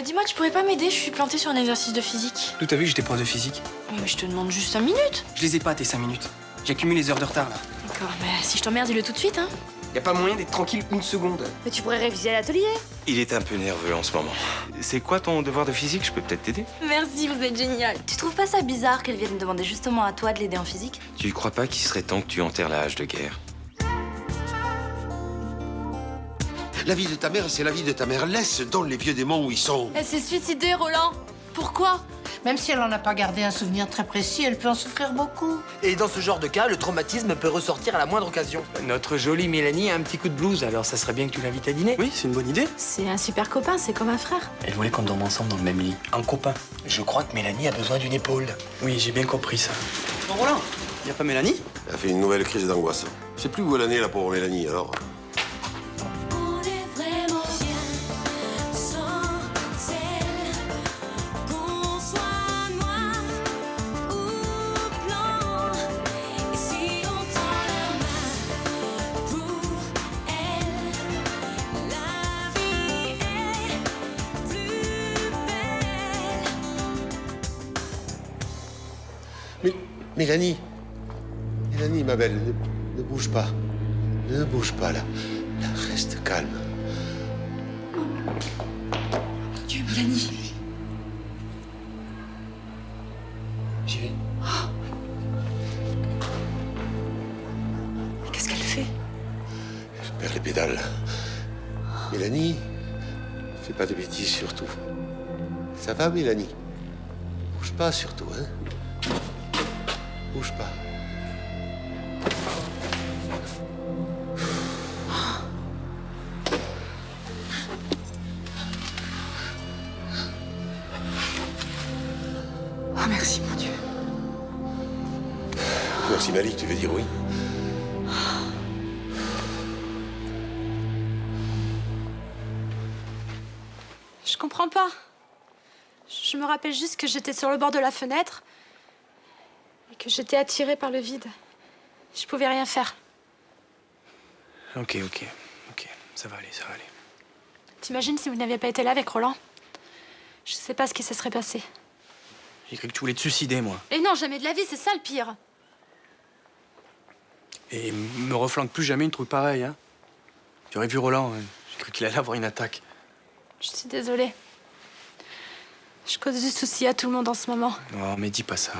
Dis-moi, tu pourrais pas m'aider? Je suis plantée sur un exercice de physique. D'où t'as vu que j'étais prof de physique? Oui, mais je te demande juste 5 minutes. Je les ai pas, tes 5 minutes. J'accumule les heures de retard, là. D'accord, mais si je t'emmerde, dis-le tout de suite, hein. Y a pas moyen d'être tranquille une seconde. Mais tu pourrais réviser à l'atelier. Il est un peu nerveux en ce moment. C'est quoi ton devoir de physique? Je peux peut-être t'aider. Merci, vous êtes génial. Tu trouves pas ça bizarre qu'elle vienne demander justement à toi de l'aider en physique? Tu crois pas qu'il serait temps que tu enterres la hache de guerre? La vie de ta mère, c'est la vie de ta mère. Laisse donc les vieux démons où ils sont. Elle s'est suicidée, Roland. Pourquoi? Même si elle n'en a pas gardé un souvenir très précis, elle peut en souffrir beaucoup. Et dans ce genre de cas, le traumatisme peut ressortir à la moindre occasion. Notre jolie Mélanie a un petit coup de blues, alors ça serait bien que tu l'invites à dîner. Oui, c'est une bonne idée. C'est un super copain, c'est comme un frère. Elle voulait qu'on dorme ensemble dans le même lit. Un copain. Je crois que Mélanie a besoin d'une épaule. Oui, j'ai bien compris ça. Bon, Roland, y a pas Mélanie? Elle a fait une nouvelle crise d'angoisse. Je sais plus où elle en est, la pauvre Mélanie, alors. On est vraiment bien sans elle. Qu'on soit noir ou blanc. Et si on tend la main pour elle, la vie est plus belle. Mélanie. Mélanie, ma belle, ne bouge pas. Ne bouge pas, là. Là, reste calme. Dieu, Mélanie. J'y vais. Qu'est-ce qu'elle fait? Je perds les pédales. Mélanie, fais pas de bêtises, surtout. Ça va, Mélanie? Bouge pas, surtout, hein? Bouge pas. Oh, merci, mon Dieu. Merci, Malik, tu veux dire oui? Je comprends pas. Je me rappelle juste que j'étais sur le bord de la fenêtre et que j'étais attirée par le vide. Je pouvais rien faire. Ok, ça va aller, ça va aller. T'imagines si vous n'aviez pas été là avec Roland? Je sais pas ce qui se serait passé. J'ai cru que tu voulais te suicider, moi. Et non, jamais de la vie, c'est ça le pire. Et me reflanque plus jamais une truc pareille, hein. Tu aurais vu Roland, j'ai cru qu'il allait avoir une attaque. Je suis désolée. Je cause du souci à tout le monde en ce moment. Non, mais dis pas ça.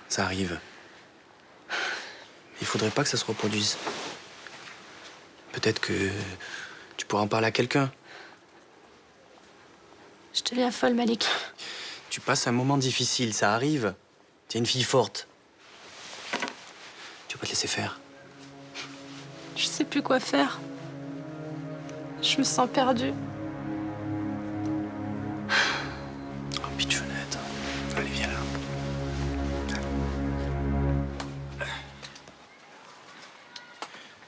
Ça arrive. Il faudrait pas que ça se reproduise. Peut-être que tu pourras en parler à quelqu'un. Je deviens folle, Malik. Tu passes un moment difficile, ça arrive. T'es une fille forte. Tu vas pas te laisser faire. Je sais plus quoi faire. Je me sens perdue. Oh, pitchounette. Allez, viens là.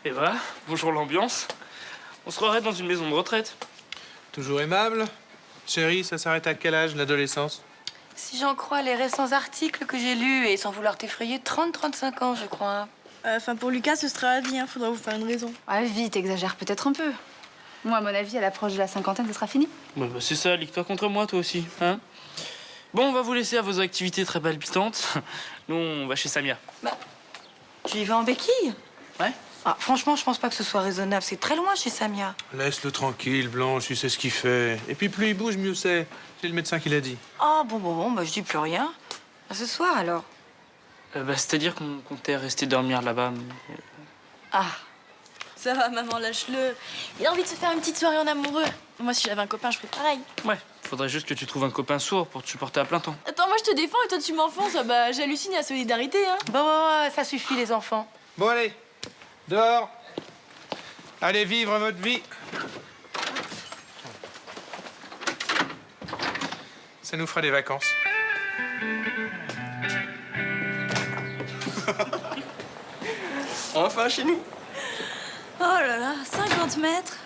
Et voilà, bonjour l'ambiance. On se croirait dans une maison de retraite. Toujours aimable. Chérie, ça s'arrête à quel âge, l'adolescence? Si j'en crois les récents articles que j'ai lus, et sans vouloir t'effrayer, 30-35 ans, je crois. Enfin, pour Lucas, ce sera à vie, hein. Faudra vous faire une raison. Ah, vite, exagère peut-être un peu. Moi, à mon avis, à l'approche de la cinquantaine, ce sera fini. Bah, c'est ça, ligue-toi contre moi toi aussi, hein. Bon, on va vous laisser à vos activités très palpitantes. Nous, on va chez Samia. Tu y vas en béquille? Ouais. Ah, franchement, je pense pas que ce soit raisonnable. C'est très loin chez Samia. Laisse-le tranquille, Blanche, il sait ce qu'il fait. Et puis plus il bouge, mieux c'est. C'est le médecin qui l'a dit. Ah, bon, bah je dis plus rien. À ce soir, alors. C'est-à-dire qu'on comptait rester dormir là-bas. Ah. Ça va, maman, lâche-le. Il a envie de se faire une petite soirée en amoureux. Moi, si j'avais un copain, je ferais pareil. Ouais, faudrait juste que tu trouves un copain sourd pour te supporter à plein temps. Attends, moi, je te défends et toi, tu m'enfonces. Ah bah, j'hallucine à solidarité, hein. Bon, ça suffit, les enfants. Bon, allez, dehors. Allez vivre votre vie. Ça nous fera des vacances. Enfin, chez nous. Oh là là, 50 mètres.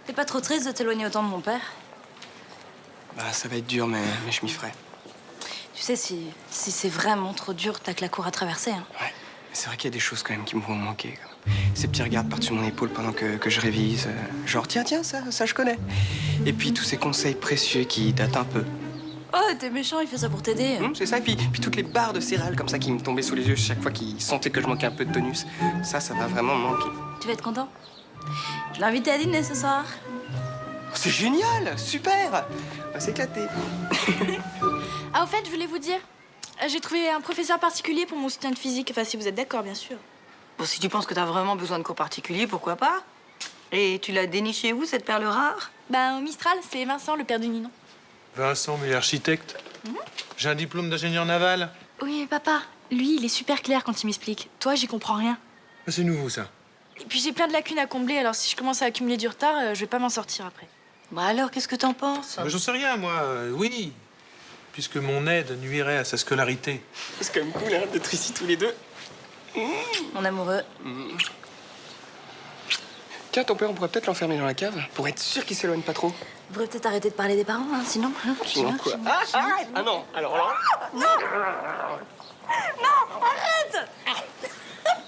T'es pas trop triste de t'éloigner autant de mon père? Bah, ça va être dur, mais je m'y ferai. Tu sais, si c'est vraiment trop dur, t'as que la cour à traverser, hein. Ouais. Mais c'est vrai qu'il y a des choses quand même qui me vont manquer. Ces petits regards par-dessus mon épaule pendant que je révise. Genre, tiens, ça je connais. Et puis tous ces conseils précieux qui datent un peu. Oh, t'es méchant, il fait ça pour t'aider. C'est ça, et puis toutes les barres de céréales comme ça qui me tombaient sous les yeux chaque fois qu'il sentait que je manquais un peu de tonus. Ça va vraiment me manquer. Tu vas être content. Je l'ai invité à dîner ce soir. C'est génial, super. On va s'éclater. Ah, au fait, je voulais vous dire, j'ai trouvé un professeur particulier pour mon soutien de physique. Enfin, si vous êtes d'accord, bien sûr. Bon, si tu penses que t'as vraiment besoin de cours particuliers, pourquoi pas? Et tu l'as déniché où, cette perle rare? Ben, au Mistral, c'est Vincent, le père du Ninon. Vincent, mais architecte. J'ai un diplôme d'ingénieur naval. Oui, mais papa, lui, il est super clair quand il m'explique. Toi, j'y comprends rien. Ah, c'est nouveau, ça. Et puis, j'ai plein de lacunes à combler, alors si je commence à accumuler du retard, je vais pas m'en sortir après. Bah alors, qu'est-ce que t'en penses? J'en sais rien, moi. Oui. Puisque mon aide nuirait à sa scolarité. C'est quand même cool, hein, d'être ici tous les deux. Mon amoureux. Tiens, ton père, on pourrait peut-être l'enfermer dans la cave pour être sûr qu'il s'éloigne pas trop. Vous pourrez peut-être arrêter de parler des parents, hein, sinon. Sinon quoi? Ah non, alors là. Non, arrête.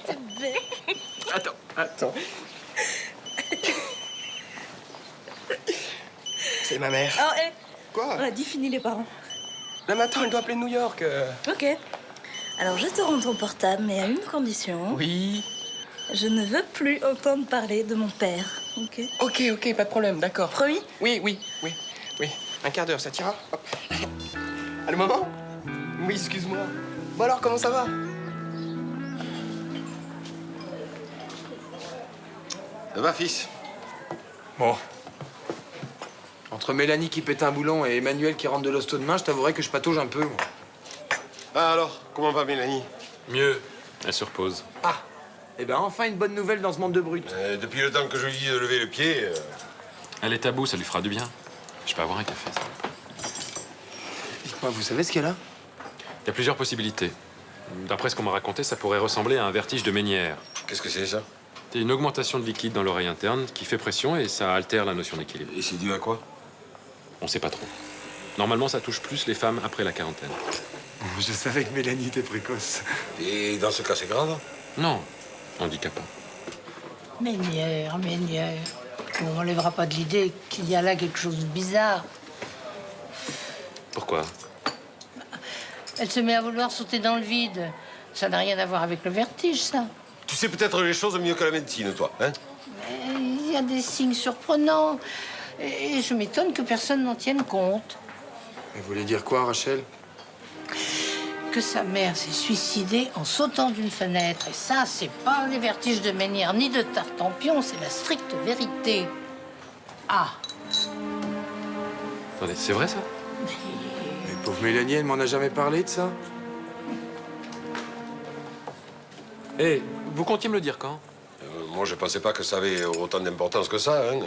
T'es bête. Attends. C'est ma mère. Oh, hé. Quoi? On a dit fini les parents. Là, mais attends, elle doit appeler New York. Ok. Alors, je te rends ton portable, mais à une condition. Oui. Je ne veux plus entendre parler de mon père, ok? Ok, pas de problème, d'accord. Promis? Oui. Un quart d'heure, ça t'ira? Hop. Allô, maman? Oui, excuse-moi. Bon alors, comment ça va? Ça va, fils? Bon. Entre Mélanie qui pète un boulon et Emmanuel qui rentre de l'hosto de main, je t'avouerai que je patauge un peu. Moi. Ah alors, comment va Mélanie? Mieux. Elle se repose. Ah. Eh ben enfin une bonne nouvelle dans ce monde de brutes. Depuis le temps que je lui dis de lever le pied... Elle est à bout, ça lui fera du bien. Je peux avoir un café, ça. Dites-moi, vous savez ce qu'elle a? Il y a plusieurs possibilités. D'après ce qu'on m'a raconté, ça pourrait ressembler à un vertige de Ménière. Qu'est-ce que c'est, ça? C'est une augmentation de liquide dans l'oreille interne qui fait pression et ça altère la notion d'équilibre. Et c'est dû à quoi? On sait pas trop. Normalement, ça touche plus les femmes après la quarantaine. Je savais que Mélanie était précoce. Et dans ce cas, c'est grave? Non, handicapant. Ménière. On m'enlèvera pas de l'idée qu'il y a là quelque chose de bizarre. Pourquoi? Elle se met à vouloir sauter dans le vide. Ça n'a rien à voir avec le vertige, ça. Tu sais peut-être les choses mieux que la médecine, toi, hein? Mais il y a des signes surprenants. Et je m'étonne que personne n'en tienne compte. Elle voulait dire quoi, Rachel? Que sa mère s'est suicidée en sautant d'une fenêtre. Et ça, c'est pas les vertiges de Ménière ni de Tartampion, c'est la stricte vérité. Ah. Attendez, c'est vrai ça? Mais pauvre Mélanie, elle m'en a jamais parlé de ça? Eh, vous comptiez me le dire quand? Moi, je pensais pas que ça avait autant d'importance que ça, hein.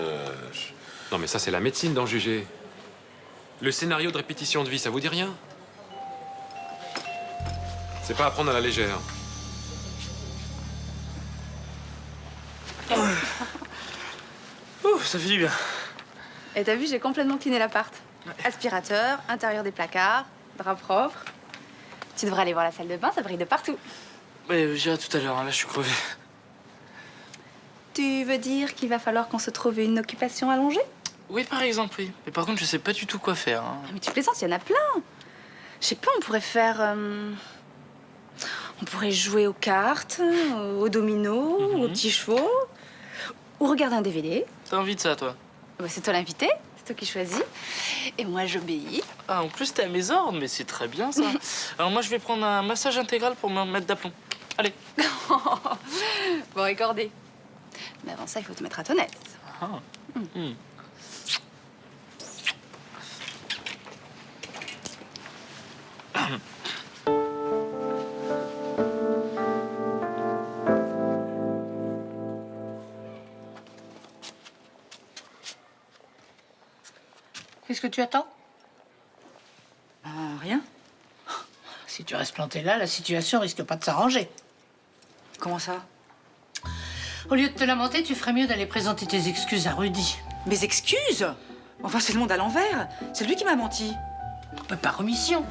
Non, mais ça, c'est la médecine d'en juger. Le scénario de répétition de vie, ça vous dit rien? C'est pas à prendre à la légère. Ouh, ça fait du bien. Et t'as vu, j'ai complètement cleané l'appart. Aspirateur, intérieur des placards, drap propre. Tu devrais aller voir la salle de bain, ça brille de partout. Mais j'irai tout à l'heure, hein, là je suis crevé. Tu veux dire qu'il va falloir qu'on se trouve une occupation allongée? Oui, par exemple, oui. Mais par contre, je sais pas du tout quoi faire. Hein. Ah, mais tu plaisantes, il y en a plein. Je sais pas, on pourrait faire... On pourrait jouer aux cartes, aux dominos, aux petits chevaux, ou regarder un DVD. T'as envie de ça, toi? Bah, c'est toi l'invité, c'est toi qui choisis. Et moi, j'obéis. Ah, en plus, t'es à mes ordres, mais c'est très bien, ça. Alors moi, je vais prendre un massage intégral pour me mettre d'aplomb. Allez. Bon, accordé. Mais avant ça, il faut te mettre à ton aise. Ah. Qu'est-ce que tu attends? Rien. Si tu restes planté là, la situation risque pas de s'arranger. Comment ça? Au lieu de te lamenter, tu ferais mieux d'aller présenter tes excuses à Rudy. Mes excuses? Enfin, c'est le monde à l'envers. C'est lui qui m'a menti. Par omission.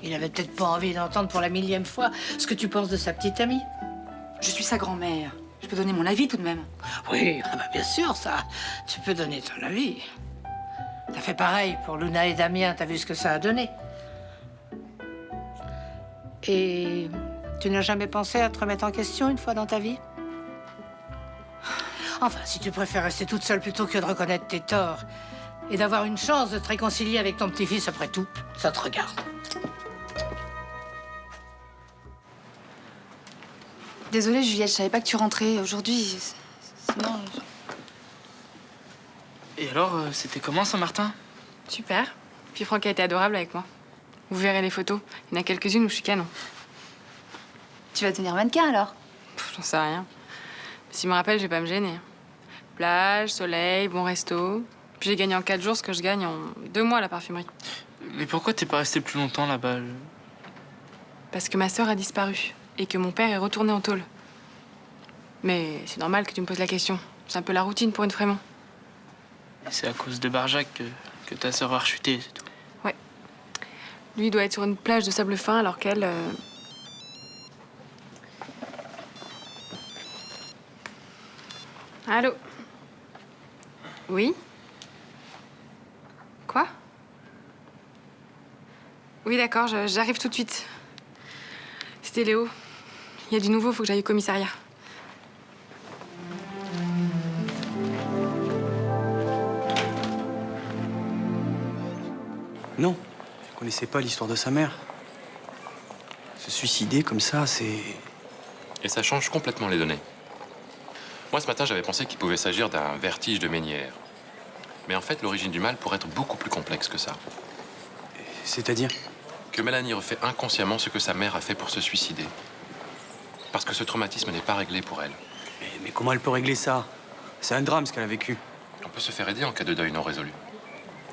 Il avait peut-être pas envie d'entendre pour la 1000e fois ce que tu penses de sa petite amie. Je suis sa grand-mère. Je peux donner mon avis tout de même. Oui, ah bah bien sûr, ça. Tu peux donner ton avis. T'as fait pareil pour Luna et Damien, t'as vu ce que ça a donné. Et tu n'as jamais pensé à te remettre en question une fois dans ta vie? Enfin, si tu préfères rester toute seule plutôt que de reconnaître tes torts et d'avoir une chance de te réconcilier avec ton petit-fils, après tout, ça te regarde. Désolée, Juliette, je savais pas que tu rentrais aujourd'hui. Sinon... Et alors, c'était comment Saint-Martin? Super. Puis Franck a été adorable avec moi. Vous verrez les photos. Il y en a quelques-unes où je suis canon. Tu vas devenir mannequin alors? J'en sais rien. S'il me rappelle, je vais pas me gêner. Plage, soleil, bon resto. Puis j'ai gagné en 4 jours ce que je gagne en 2 mois à la parfumerie. Mais pourquoi t'es pas resté plus longtemps là-bas? Parce que ma sœur a disparu et que mon père est retourné en tôle. Mais c'est normal que tu me poses la question. C'est un peu la routine pour une Frémont. C'est à cause de Barjac que ta sœur a rechuté, c'est tout. Ouais. Lui, il doit être sur une plage de sable fin alors qu'elle... Allô? Oui? Quoi? Oui, d'accord, j'arrive tout de suite. C'était Léo. Il y a du nouveau, faut que j'aille au commissariat. Non, je connaissais pas l'histoire de sa mère. Se suicider comme ça, c'est... Et ça change complètement les données. Moi, ce matin, j'avais pensé qu'il pouvait s'agir d'un vertige de Ménière. Mais en fait, l'origine du mal pourrait être beaucoup plus complexe que ça. C'est-à-dire? Que Mélanie refait inconsciemment ce que sa mère a fait pour se suicider. Parce que ce traumatisme n'est pas réglé pour elle. Mais comment elle peut régler ça? C'est un drame, ce qu'elle a vécu. On peut se faire aider en cas de deuil non résolu.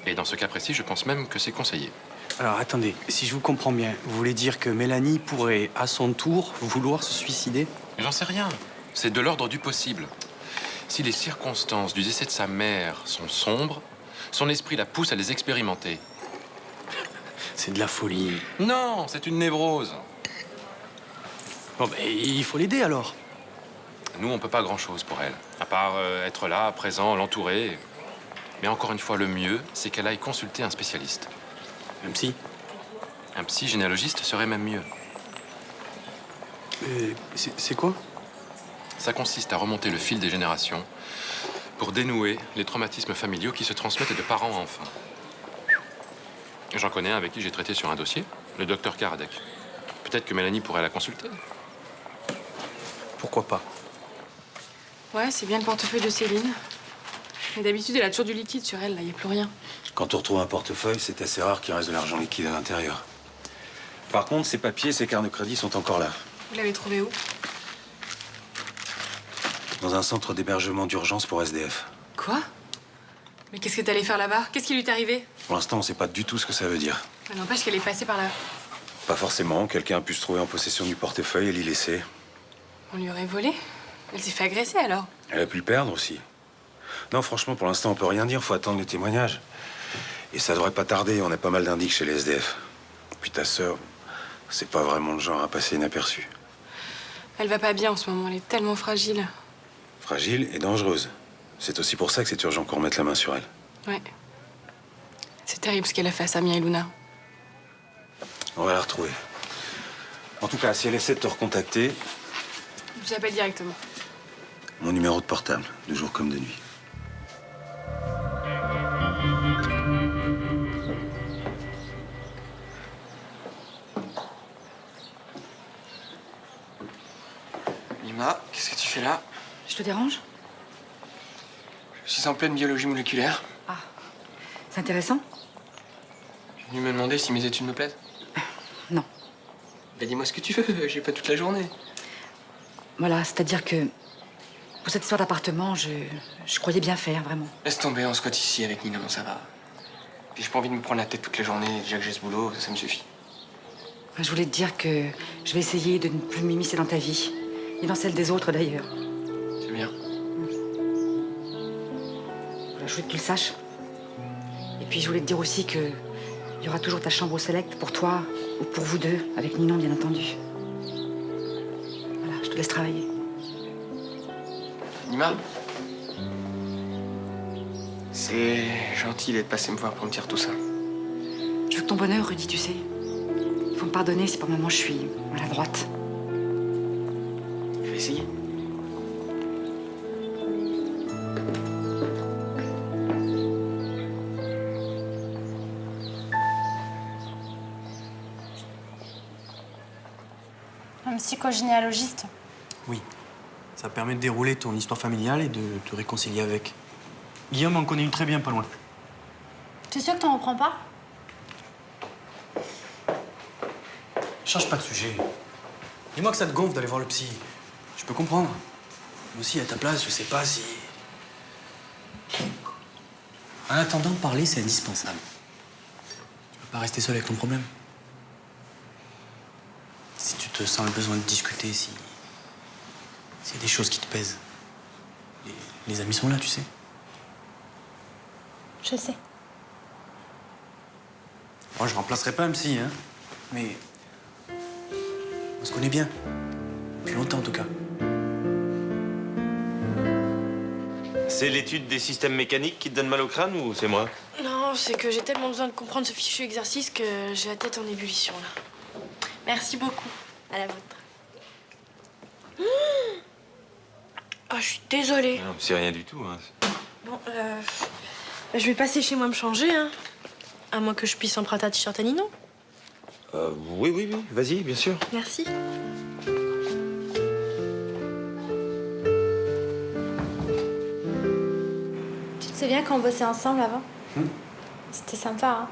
Et dans ce cas précis, je pense même que c'est conseillé. Alors, attendez, si je vous comprends bien, vous voulez dire que Mélanie pourrait, à son tour, vouloir se suicider? J'en sais rien. C'est de l'ordre du possible. Si les circonstances du décès de sa mère sont sombres, son esprit la pousse à les expérimenter. C'est de la folie. Non, c'est une névrose. Bon, ben, il faut l'aider, alors. Nous, on peut pas grand-chose pour elle. À part être là, présent, l'entourer. Mais encore une fois, le mieux, c'est qu'elle aille consulter un spécialiste. Un psy? Un psy généalogiste serait même mieux. C'est quoi? Ça consiste à remonter le fil des générations pour dénouer les traumatismes familiaux qui se transmettent de parents à enfants. J'en connais un avec qui j'ai traité sur un dossier, le docteur Karadec. Peut-être que Mélanie pourrait la consulter. Pourquoi pas? Ouais, c'est bien le portefeuille de Céline. Mais d'habitude, elle a toujours du liquide sur elle, là, il n'y a plus rien. Quand on retrouve un portefeuille, c'est assez rare qu'il reste de l'argent liquide à l'intérieur. Par contre, ces papiers, ces cartes de crédit sont encore là. Vous l'avez trouvé où? Dans un centre d'hébergement d'urgence pour SDF. Quoi? Mais qu'est-ce que t'allais faire là-bas? Qu'est-ce qui lui est arrivé? Pour l'instant, on sait pas du tout ce que ça veut dire. Ça n'empêche qu'elle est passée par là. Pas forcément. Quelqu'un a pu se trouver en possession du portefeuille et l'y laisser. On lui aurait volé? Elle s'est fait agresser, alors? Elle a pu le perdre aussi. Non, franchement, pour l'instant, on peut rien dire. Faut attendre les témoignages. Et ça devrait pas tarder. On a pas mal d'indices chez les SDF. Puis ta sœur, c'est pas vraiment le genre à passer inaperçu. Elle va pas bien en ce moment, elle est tellement fragile. Fragile et dangereuse. C'est aussi pour ça que c'est urgent qu'on remette la main sur elle. Ouais. C'est terrible ce qu'elle a fait à Samia et Luna. On va la retrouver. En tout cas, si elle essaie de te recontacter, Je l'appelle directement. mon numéro de portable, de jour comme de nuit. Mima, qu'est-ce que tu fais là? Je te dérange? Je suis en pleine biologie moléculaire. C'est intéressant? Tu es venu me demander si mes études me plaisent? Non. Bah dis-moi ce que tu veux, j'ai pas toute la journée. Voilà, c'est-à-dire que pour cette histoire d'appartement, je croyais bien faire, vraiment. Laisse tomber, on squatte ici avec Nina, ça va. Puis j'ai pas envie de me prendre la tête toute la journée, déjà que j'ai ce boulot, ça me suffit. Je voulais te dire que je vais essayer de ne plus m'immiscer dans ta vie. Et dans celle des autres, d'ailleurs. C'est bien. Voilà, je voulais que tu le saches. Et puis, je voulais te dire aussi que Il y aura toujours ta chambre au select pour toi ou pour vous deux, avec Ninon, bien entendu. Voilà, je te laisse travailler. Nima, c'est gentil d'être passé me voir pour me dire tout ça. Je veux que ton bonheur, Rudy, tu sais. Il faut me pardonner si par moments je suis maladroite. Je vais essayer. Un psychogénéalogiste. Oui. Ça permet de dérouler ton histoire familiale et de te réconcilier avec. Guillaume en connaît une très bien, pas loin. T'es sûr que t'en reprends pas? Change pas de sujet. Dis-moi que ça te gonfle d'aller voir le psy. Je peux comprendre. Moi aussi, à ta place, je sais pas si... En attendant, parler, c'est indispensable. Tu peux pas rester seul avec ton problème. Si tu te sens le besoin de discuter, s'il y a des choses qui te pèsent, les amis sont là, tu sais. Je sais. Moi, je remplacerai pas un psy, hein. Mais... on se connaît bien. Depuis longtemps, en tout cas. C'est l'étude des systèmes mécaniques qui te donne mal au crâne ou c'est moi? Non, c'est que j'ai tellement besoin de comprendre ce fichu exercice que j'ai la tête en ébullition, là. Merci beaucoup. À la vôtre. Ah, je suis désolée. Non, c'est rien du tout. Hein. Bon, je vais passer chez moi me changer, hein. À moins que je puisse emprunter un t-shirt à Ninon. Oui, vas-y, bien sûr. Merci. Tu te souviens quand on bossait ensemble avant? C'était sympa, hein.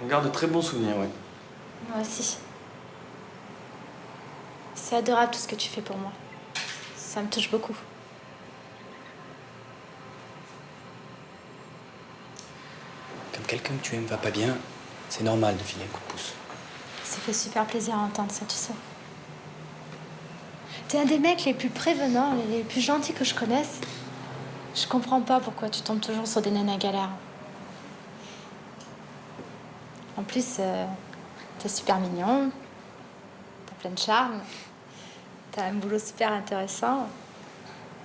On garde de très bons souvenirs, oui. Moi aussi. C'est adorable tout ce que tu fais pour moi. Ça me touche beaucoup. Quand quelqu'un que tu aimes va pas bien, c'est normal de filer un coup de pouce. Ça fait super plaisir à entendre ça, tu sais. T'es un des mecs les plus prévenants, les plus gentils que je connaisse. Je comprends pas pourquoi tu tombes toujours sur des nanas galères. En plus, t'es super mignon, t'as plein de charme, t'as un boulot super intéressant.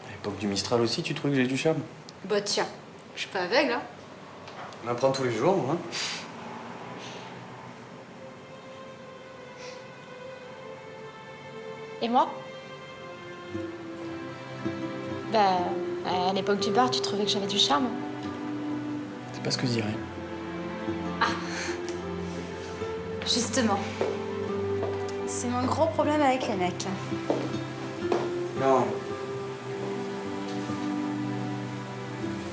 À l'époque du Mistral aussi, tu trouves que j'ai du charme? Bah tiens, je suis pas aveugle, hein. On apprend tous les jours, hein. Et moi? Bah, à l'époque du bar, tu trouvais que j'avais du charme? C'est pas ce que je dirais. Justement. C'est mon gros problème avec les mecs, là. Non.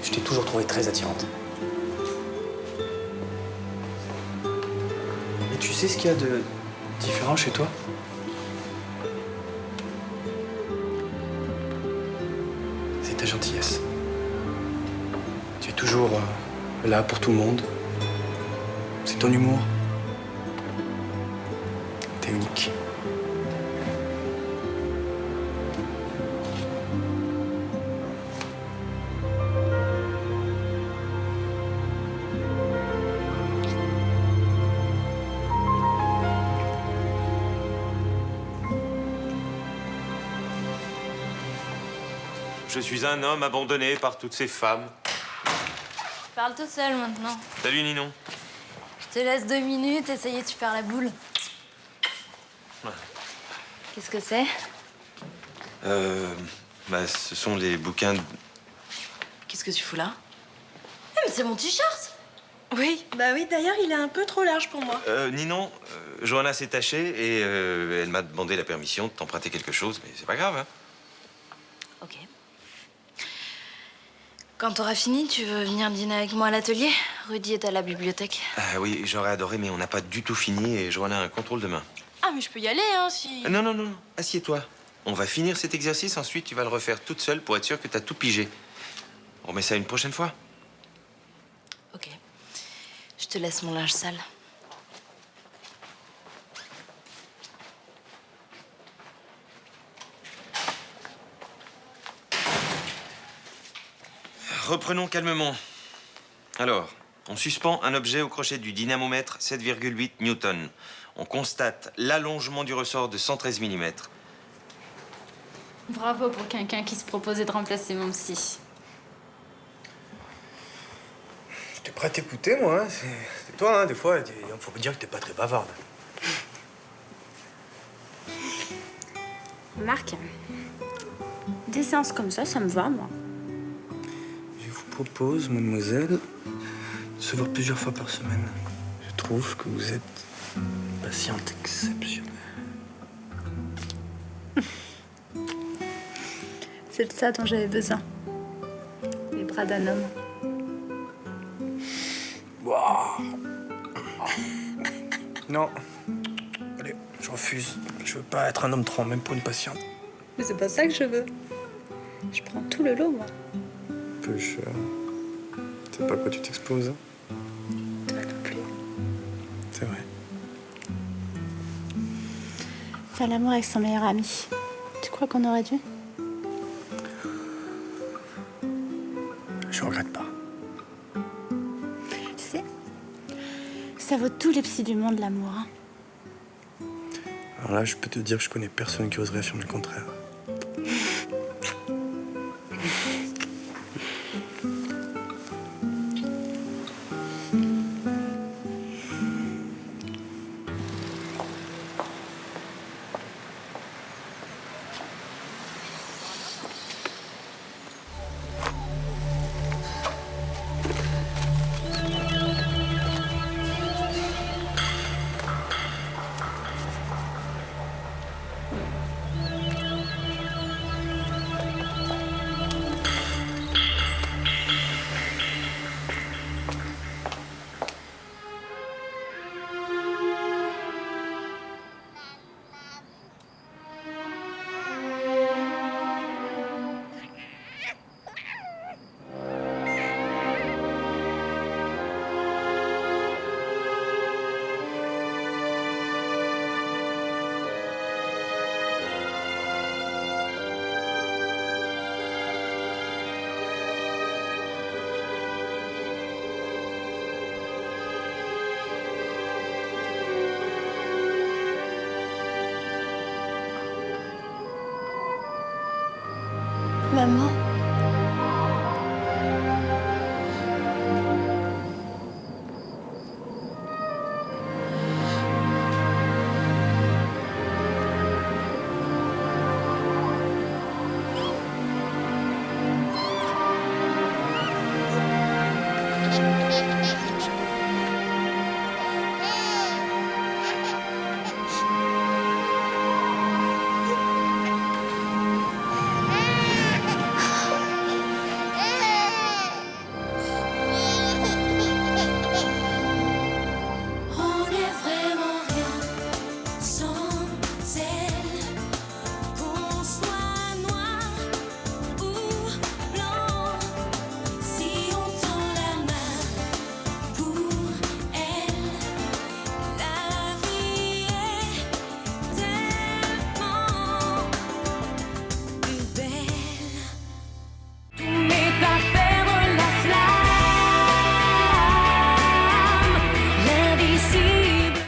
Je t'ai toujours trouvée très attirante. Et tu sais ce qu'il y a de différent chez toi? C'est ta gentillesse. Tu es toujours là pour tout le monde. C'est ton humour. T'es unique. Je suis un homme abandonné par toutes ces femmes. Parle tout seul maintenant. Salut Ninon. Je te laisse 2 minutes et ça y est, tu perds la boule. Qu'est-ce que c'est? Ce sont les bouquins... Qu'est-ce que tu fous là? Mais c'est mon t-shirt! Oui, bah oui, d'ailleurs, il est un peu trop large pour moi. Ninon, Johanna s'est tachée et elle m'a demandé la permission de t'emprunter quelque chose, mais c'est pas grave, hein. Ok. Quand t'auras fini, tu veux venir dîner avec moi à l'atelier? Rudy est à la bibliothèque. Ah oui, j'aurais adoré, mais on n'a pas du tout fini et Johanna a un contrôle demain. Ah, mais je peux y aller, hein, si... Non, assieds-toi. On va finir cet exercice, ensuite tu vas le refaire toute seule pour être sûre que t'as tout pigé. On remet ça une prochaine fois. Ok. Je te laisse mon linge sale. Reprenons calmement. Alors, On suspend un objet au crochet du dynamomètre 7,8 newtons. On constate l'allongement du ressort de 113 mm. Bravo pour quelqu'un qui se proposait de remplacer mon psy. J'étais prêt à t'écouter, moi. Hein. C'est toi, hein, des fois, il faut me dire que t'es pas très bavarde. Marc, des séances comme ça me va, moi. Je vous propose, mademoiselle, de se voir plusieurs fois par semaine. Je trouve que vous êtes une patiente exceptionnelle. C'est de ça dont j'avais besoin. Les bras d'un homme. Waouh. Non. Allez, je refuse. Je veux pas être un homme trop, même pour une patiente. Mais c'est pas ça que je veux. Je prends tout le lot, moi. Peu cher. Tu sais pas à quoi tu t'exposes, hein? Toi non plus. C'est vrai. Faire l'amour avec son meilleur ami. Tu crois qu'on aurait dû? Je regrette pas. Tu sais, ça vaut tous les psys du monde, l'amour. Hein. Alors là, je peux te dire que je connais personne qui oserait affirmer le contraire. Maman.